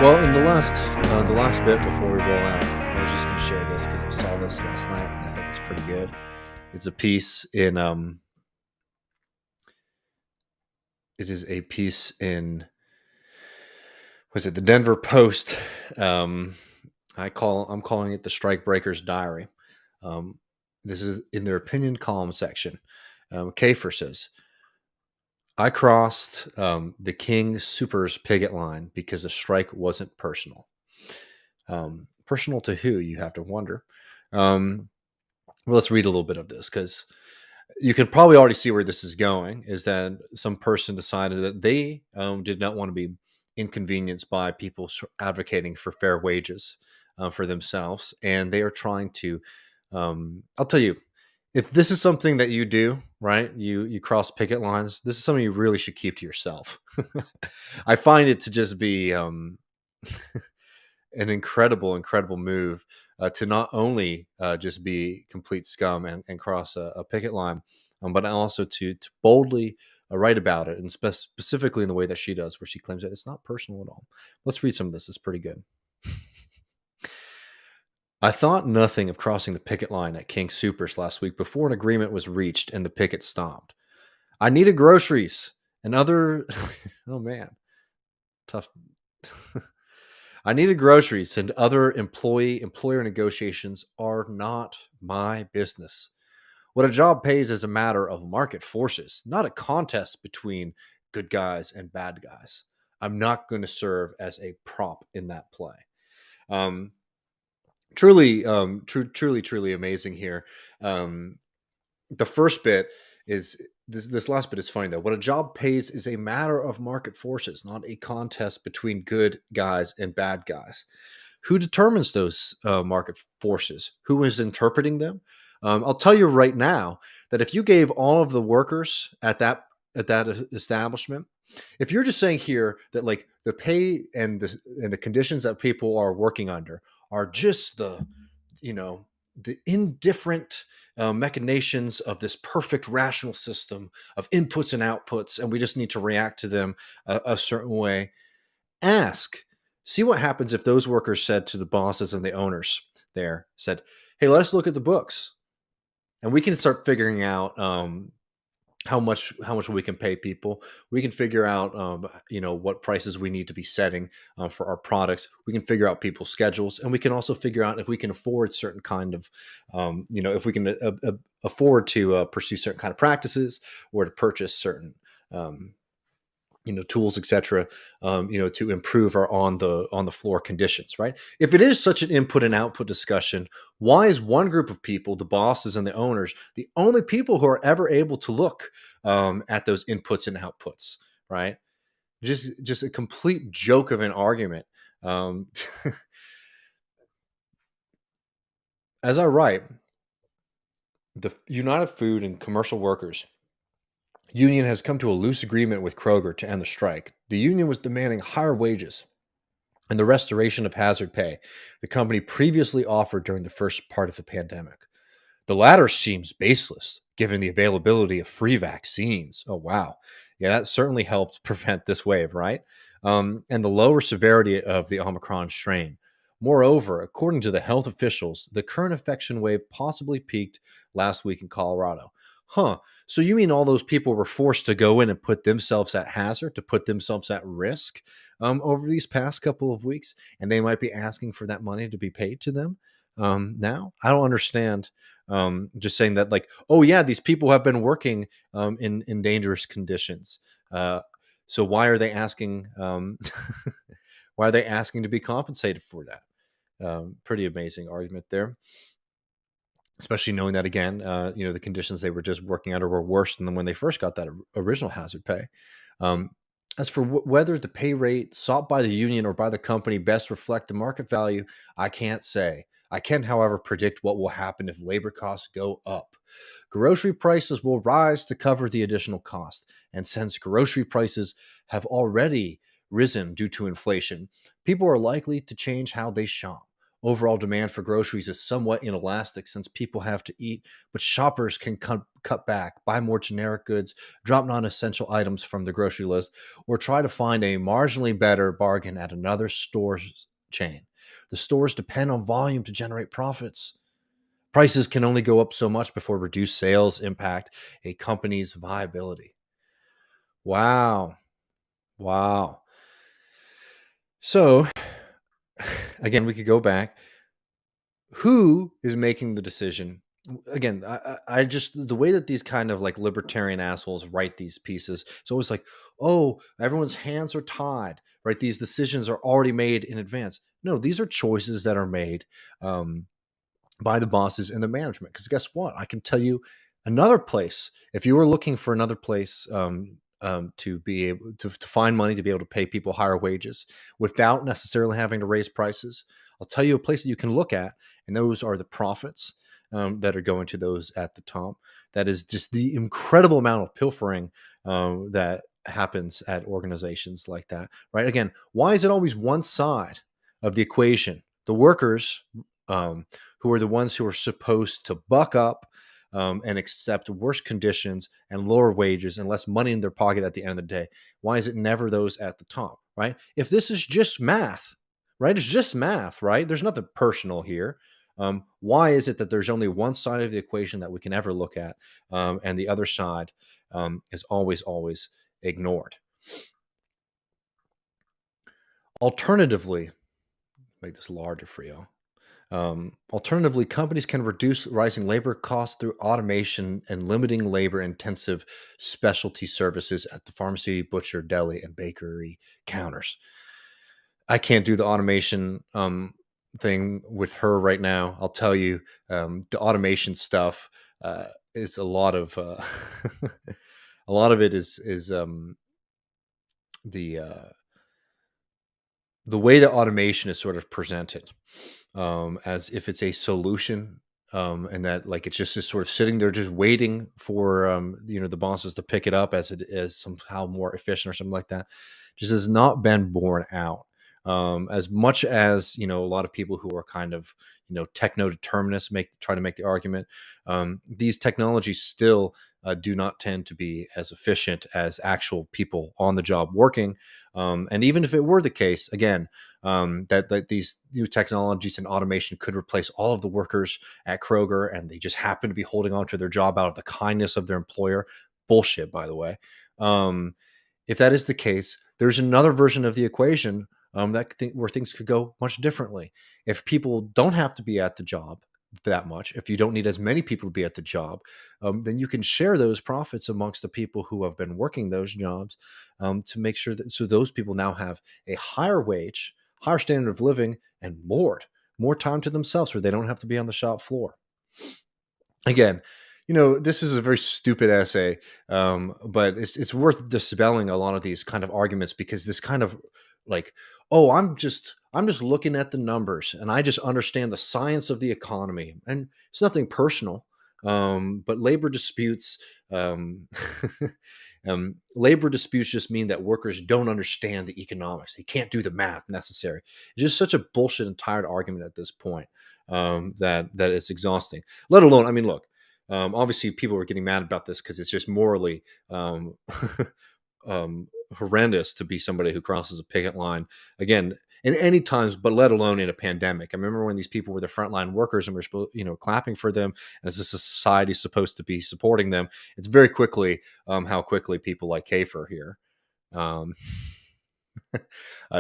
Well, in the last bit before we roll out, I was just going to share this because I saw this last night and I think it's pretty good. It's a piece in it is a piece in was it the Denver Post? Um, I'm calling it the Strikebreakers Diary. Um, this is in their opinion column section. Kafer says, "I crossed the King Supers picket line because the strike wasn't personal." Personal to who, you have to wonder. Well, let's read a little bit of this because you can probably already see where this is going. Is that some person decided that they did not want to be inconvenienced by people advocating for fair wages for themselves, and they are trying to. I'll tell you, if this is something that you do, right? You cross picket lines. This is something you really should keep to yourself. I find it to just be an incredible move to not only just be complete scum and cross a picket line, but also to boldly write about it, and specifically in the way that she does, where she claims that it's not personal at all. Let's read some of this. It's pretty good. "I thought nothing of crossing the picket line at King Supers last week before an agreement was reached and the picket stopped. I needed groceries and other..." Oh man, tough. "I needed groceries and other employer negotiations are not my business. What a job pays is a matter of market forces, not a contest between good guys and bad guys. I'm not going to serve as a prop in that play." Um, truly amazing here. The first bit is this last bit is funny though. "What a job pays is a matter of market forces, not a contest between good guys and bad guys." Who determines those market forces? Who is interpreting them? I'll tell you right now that if you gave all of the workers at that establishment, if you're just saying here that like the pay and the conditions that people are working under are just the indifferent machinations of this perfect rational system of inputs and outputs, and we just need to react to them a certain way. Ask, see what happens if those workers said to the bosses and the owners there, said, "Hey, let's look at the books, and we can start figuring out how much we can pay people. We can figure out what prices we need to be setting for our products. We can figure out people's schedules, and we can also figure out if we can afford certain kind of if we can afford to pursue certain kind of practices or to purchase certain tools, etc., to improve our on the floor conditions." Right? If it is such an input and output discussion, why is one group of people, the bosses and the owners, the only people who are ever able to look at those inputs and outputs? Right? Just a complete joke of an argument. Um, as I write, the United Food and Commercial Workers Union has come to a loose agreement with Kroger to end the strike. The union was demanding higher wages and the restoration of hazard pay the company previously offered during the first part of the pandemic. The latter seems baseless, given the availability of free vaccines. Oh, wow. Yeah, that certainly helped prevent this wave, right? And the lower severity of the Omicron strain. Moreover, according to the health officials, the current infection wave possibly peaked last week in Colorado. Huh. So you mean all those people were forced to go in and put themselves at hazard, to put themselves at risk over these past couple of weeks, and they might be asking for that money to be paid to them now? I don't understand. Just saying that, like, oh yeah, these people have been working in dangerous conditions. So why are they asking? Why are they asking to be compensated for that? Pretty amazing argument there, especially knowing that again, the conditions they were just working under were worse than when they first got that original hazard pay. As for whether the pay rate sought by the union or by the company best reflect the market value, I can't say. I can, however, predict what will happen if labor costs go up. Grocery prices will rise to cover the additional cost. And since grocery prices have already risen due to inflation, people are likely to change how they shop. Overall demand for groceries is somewhat inelastic since people have to eat, but shoppers can cut back, buy more generic goods, drop non essential items from the grocery list, or try to find a marginally better bargain at another store's chain. The stores depend on volume to generate profits. Prices can only go up so much before reduced sales impact a company's viability. Wow. Wow. So, again, we could go back. Who is making the decision? Again, I just, the way that these kind of like libertarian assholes write these pieces, it's always like, oh, everyone's hands are tied, right? These decisions are already made in advance. No, these are choices that are made um, by the bosses and the management. Because guess what? I can tell you another place. If you were looking for another place to be able to find money to be able to pay people higher wages without necessarily having to raise prices, I'll tell you a place that you can look at, and those are the profits that are going to those at the top. That is just the incredible amount of pilfering that happens at organizations like that, right? Again, why is it always one side of the equation? The workers, who are the ones who are supposed to buck up and accept worse conditions and lower wages and less money in their pocket at the end of the day. Why is it never those at the top, right? If this is just math, right? It's just math, right? There's nothing personal here. Why is it that there's only one side of the equation that we can ever look at, and the other side is always ignored? Alternatively, make this larger for you. Alternatively, companies can reduce rising labor costs through automation and limiting labor intensive specialty services at the pharmacy, butcher, deli, and bakery counters. I can't do the automation thing with her right now. I'll tell you, the automation stuff is a lot of a lot of it is the the way that automation is sort of presented as if it's a solution, and that like it's just sort of sitting there just waiting for the bosses to pick it up as it is somehow more efficient or something like that, just has not been borne out. As much as a lot of people who are kind of techno-determinists try to make the argument, these technologies still do not tend to be as efficient as actual people on the job working. And even if it were the case, again, that these new technologies and automation could replace all of the workers at Kroger, and they just happen to be holding on to their job out of the kindness of their employer. Bullshit, by the way. If that is the case, there's another version of the equation where things could go much differently. If people don't have to be at the job that much, if you don't need as many people to be at the job, then you can share those profits amongst the people who have been working those jobs, to make sure that so those people now have a higher wage, higher standard of living, and more time to themselves where they don't have to be on the shop floor. Again, this is a very stupid essay, but it's worth dispelling a lot of these kind of arguments, because this kind of like, oh, I'm just looking at the numbers and I just understand the science of the economy, and it's nothing personal. But labor disputes, um, labor disputes just mean that workers don't understand the economics. They can't do the math necessary. It's just such a bullshit and tired argument at this point, that it's exhausting. Let alone, I mean, look, obviously people are getting mad about this because it's just morally horrendous to be somebody who crosses a picket line again in any times, but let alone in a pandemic. I remember when these people were the frontline workers and we're supposed, clapping for them as a society supposed to be supporting them. It's very quickly how quickly people like Kafer here um,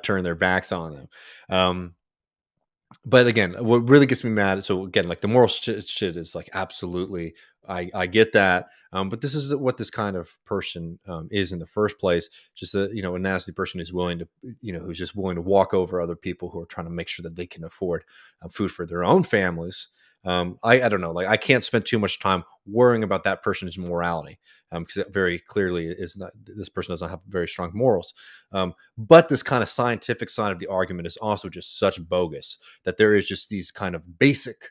turn their backs on them. But again, what really gets me mad, so again, like the moral shit is like, absolutely, I get that, but this is what this kind of person is in the first place. Just a nasty person who's willing to, who's just willing to walk over other people who are trying to make sure that they can afford food for their own families. I don't know, like I can't spend too much time worrying about that person's morality, because it very clearly is not. This person doesn't have very strong morals. But this kind of scientific side of the argument is also just such bogus, that there is just these kind of basic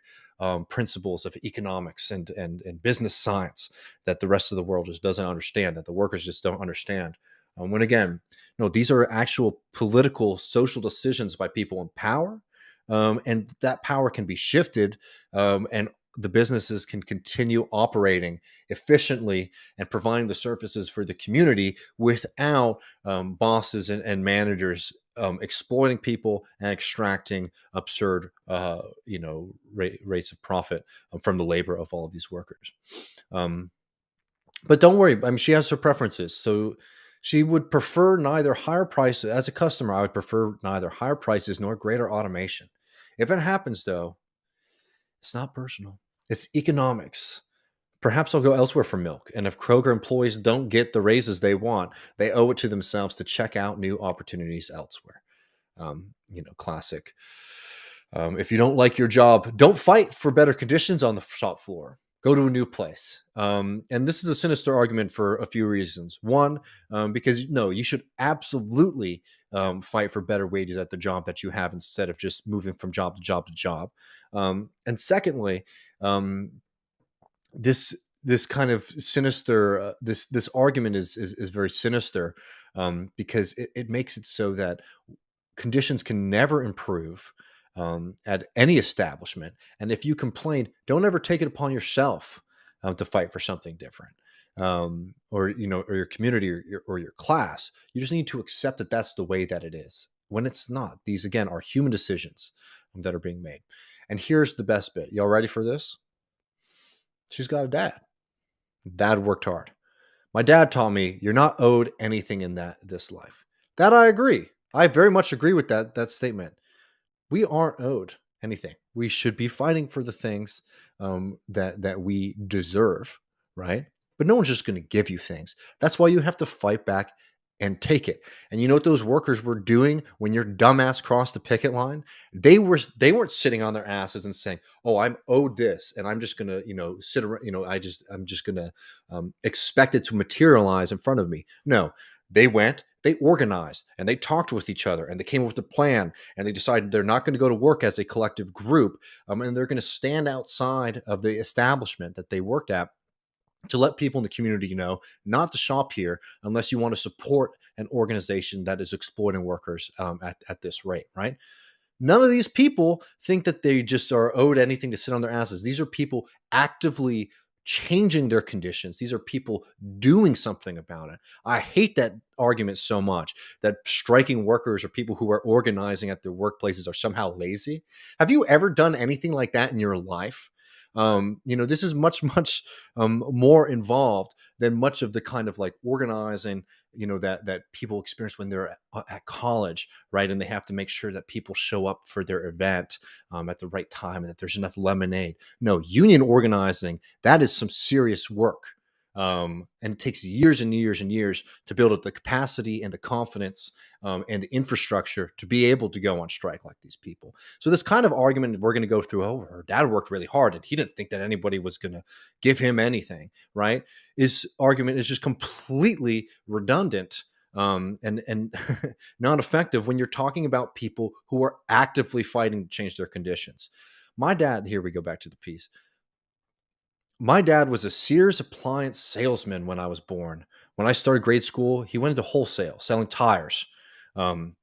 principles of economics and business science that the rest of the world just doesn't understand, that the workers just don't understand. When again, no, these are actual political, social decisions by people in power, and that power can be shifted, and the businesses can continue operating efficiently and providing the services for the community without bosses and managers exploiting people and extracting absurd, rates of profit from the labor of all of these workers. Um, but don't worry. I mean, she has her preferences. So she would prefer neither higher prices. As a customer, I would prefer neither higher prices nor greater automation. If it happens, though, it's not personal. It's economics. Perhaps I'll go elsewhere for milk. And if Kroger employees don't get the raises they want, they owe it to themselves to check out new opportunities elsewhere. Classic. If you don't like your job, don't fight for better conditions on the shop floor. Go to a new place. And this is a sinister argument for a few reasons. One, because no, you should absolutely fight for better wages at the job that you have instead of just moving from job to job to job. And secondly, this kind of sinister this argument is very sinister, because it makes it so that conditions can never improve at any establishment. And if you complain, don't ever take it upon yourself to fight for something different, or your community or your class. You just need to accept that that's the way that it is. When it's not, these again are human decisions that are being made. And here's the best bit. Y'all ready for this? She's got a dad. Dad worked hard. My dad taught me you're not owed anything in this life. That I agree. I very much agree with that statement. We aren't owed anything. We should be fighting for the things that we deserve, right? But no one's just going to give you things. That's why you have to fight back and take it. And you know what those workers were doing when your dumbass crossed the picket line? They weren't sitting on their asses and saying, "Oh, I'm owed this, and I'm just gonna, sit around. I'm just gonna expect it to materialize in front of me." No, they went, they organized, and they talked with each other, and they came up with a plan, and they decided they're not going to go to work as a collective group, and they're going to stand outside of the establishment that they worked at to let people in the community know not to shop here unless you want to support an organization that is exploiting workers at this rate, right? None of these people think that they just are owed anything to sit on their asses. These are people actively changing their conditions. These are people doing something about it. I hate that argument so much, that striking workers or people who are organizing at their workplaces are somehow lazy. Have you ever done anything like that in your life? This is much more involved than much of the kind of like organizing, that people experience when they're at college, right? And they have to make sure that people show up for their event at the right time and that there's enough lemonade. No, union organizing, that is some serious work. And it takes years and years and years to build up the capacity and the confidence and the infrastructure to be able to go on strike like these people. So this kind of argument we're going to go through, oh, her dad worked really hard and he didn't think that anybody was going to give him anything, right? This argument is just completely redundant and not effective when you're talking about people who are actively fighting to change their conditions. My dad, here we go back to the piece. My dad was a Sears appliance salesman when I was born. When I started grade school, he went into wholesale, selling tires. Um,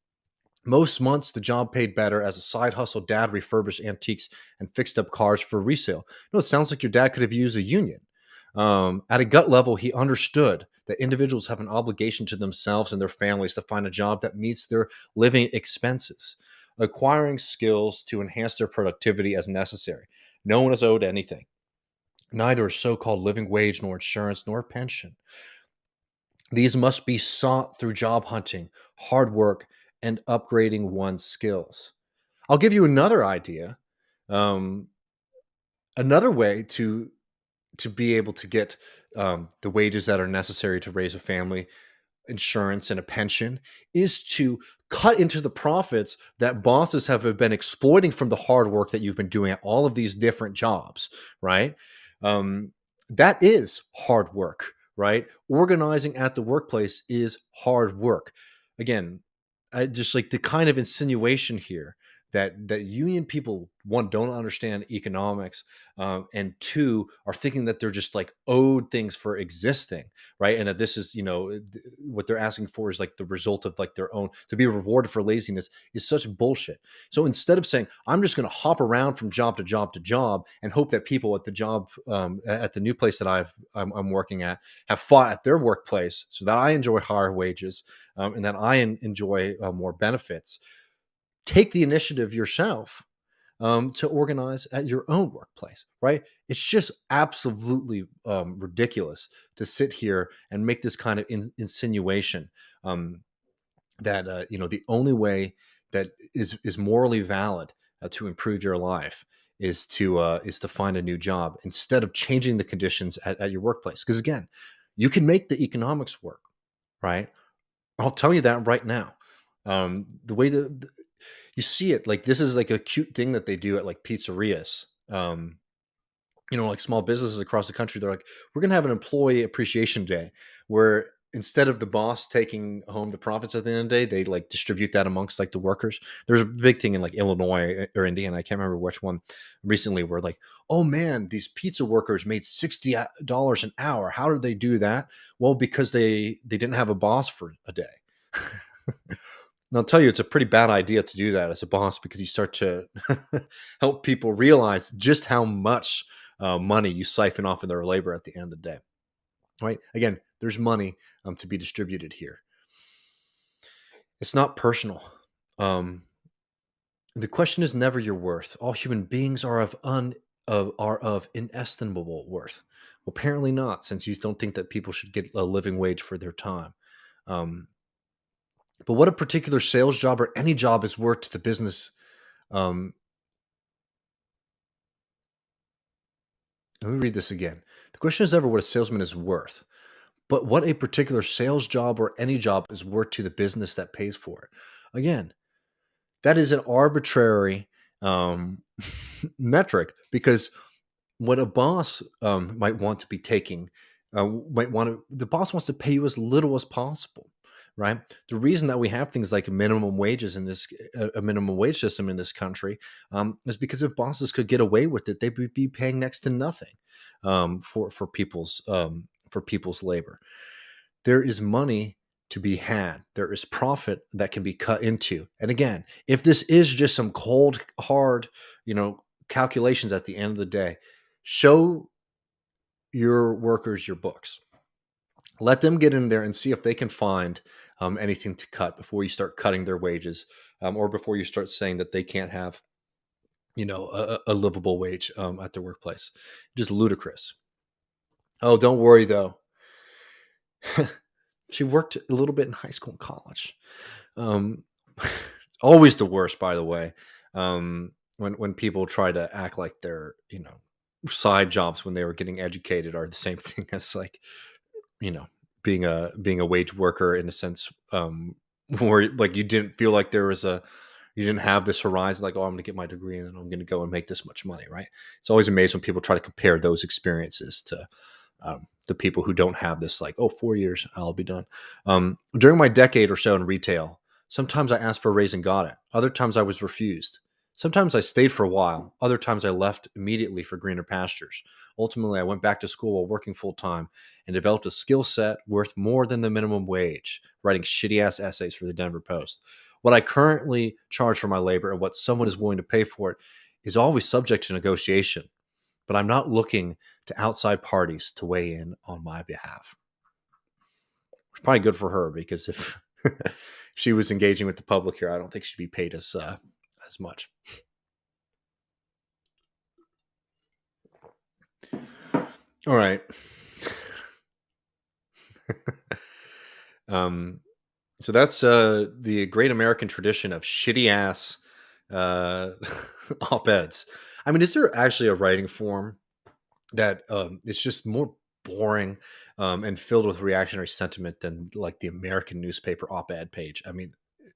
Most months, the job paid better. As a side hustle, dad refurbished antiques and fixed up cars for resale. No, it sounds like your dad could have used a union. At a gut level, he understood that individuals have an obligation to themselves and their families to find a job that meets their living expenses, acquiring skills to enhance their productivity as necessary. No one is owed anything. Neither a so-called living wage, nor insurance, nor pension. These must be sought through job hunting, hard work, and upgrading one's skills. I'll give you another idea. Um, Another way to be able to get the wages that are necessary to raise a family, insurance, and a pension, is to cut into the profits that bosses have been exploiting from the hard work that you've been doing at all of these different jobs, right? Um, that is hard work, right? Organizing at the workplace is hard work. Again, I just like the kind of insinuation here that union people, one, don't understand economics, and two, are thinking that they're just like owed things for existing, right? And that this is, what they're asking for is like the result of like their own, to be rewarded for laziness is such bullshit. So instead of saying I'm just going to hop around from job to job to job and hope that people at the job, at the new place that I'm working at, have fought at their workplace so that I enjoy higher wages, and that I enjoy more benefits. Take the initiative yourself, to organize at your own workplace, right? It's just absolutely ridiculous to sit here and make this kind of insinuation, that the only way that is morally valid, to improve your life, is to find a new job instead of changing the conditions at your workplace. Because again, you can make the economics work, right? I'll tell you that right now. The way that you see it, like this is like a cute thing that they do at like pizzerias. Like small businesses across the country, they're like, we're going to have an employee appreciation day where instead of the boss taking home the profits at the end of the day, they like distribute that amongst like the workers. There's a big thing in like Illinois or Indiana, I can't remember which one recently, where like, oh man, these pizza workers made $60 an hour. How did they do that? Well, because they didn't have a boss for a day. And I'll tell you, it's a pretty bad idea to do that as a boss, because you start to help people realize just how much money you siphon off of their labor at the end of the day. Right? Again, there's money to be distributed here. It's not personal. The question is never your worth. All human beings are of inestimable worth. Well, apparently not, since you don't think that people should get a living wage for their time. But what a particular sales job or any job is worth to the business. Let me read this again. The question is never what a salesman is worth, but what a particular sales job or any job is worth to the business that pays for it. Again, that is an arbitrary metric, because what a boss might want to be taking, the boss wants to pay you as little as possible, right? The reason that we have things like minimum wages in this, a minimum wage system in this country, is because if bosses could get away with it, they would be paying next to nothing for people's labor. There is money to be had. There is profit that can be cut into. And again, if this is just some cold, hard, calculations at the end of the day, show your workers your books. Let them get in there and see if they can find anything to cut before you start cutting their wages, or before you start saying that they can't have, a livable wage at their workplace. Just ludicrous. Oh, don't worry though. She worked a little bit in high school and college. Always the worst, by the way. When people try to act like their side jobs when they were getting educated are the same thing as like being a wage worker, in a sense, where like you didn't feel like you didn't have this horizon, like, oh, I'm going to get my degree and then I'm going to go and make this much money, right? It's always amazing when people try to compare those experiences to the people who don't have this, like, oh, 4 years, I'll be done. During my decade or so in retail, sometimes I asked for a raise and got it. Other times I was refused. Sometimes I stayed for a while. Other times I left immediately for greener pastures. Ultimately, I went back to school while working full-time and developed a skill set worth more than the minimum wage, writing shitty-ass essays for the Denver Post. What I currently charge for my labor and what someone is willing to pay for it is always subject to negotiation, but I'm not looking to outside parties to weigh in on my behalf. It's probably good for her, because if she was engaging with the public here, I don't think she'd be paid as much. All right. So that's the great American tradition of shitty ass op-eds. I mean, is there actually a writing form that is just more boring and filled with reactionary sentiment than like the American newspaper op-ed page? I mean,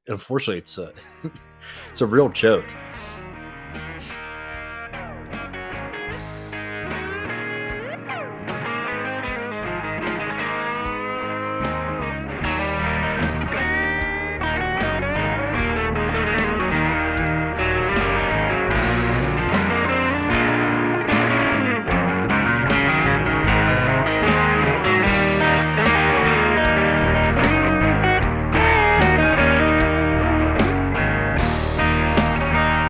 unfortunately, it's a it's a real joke.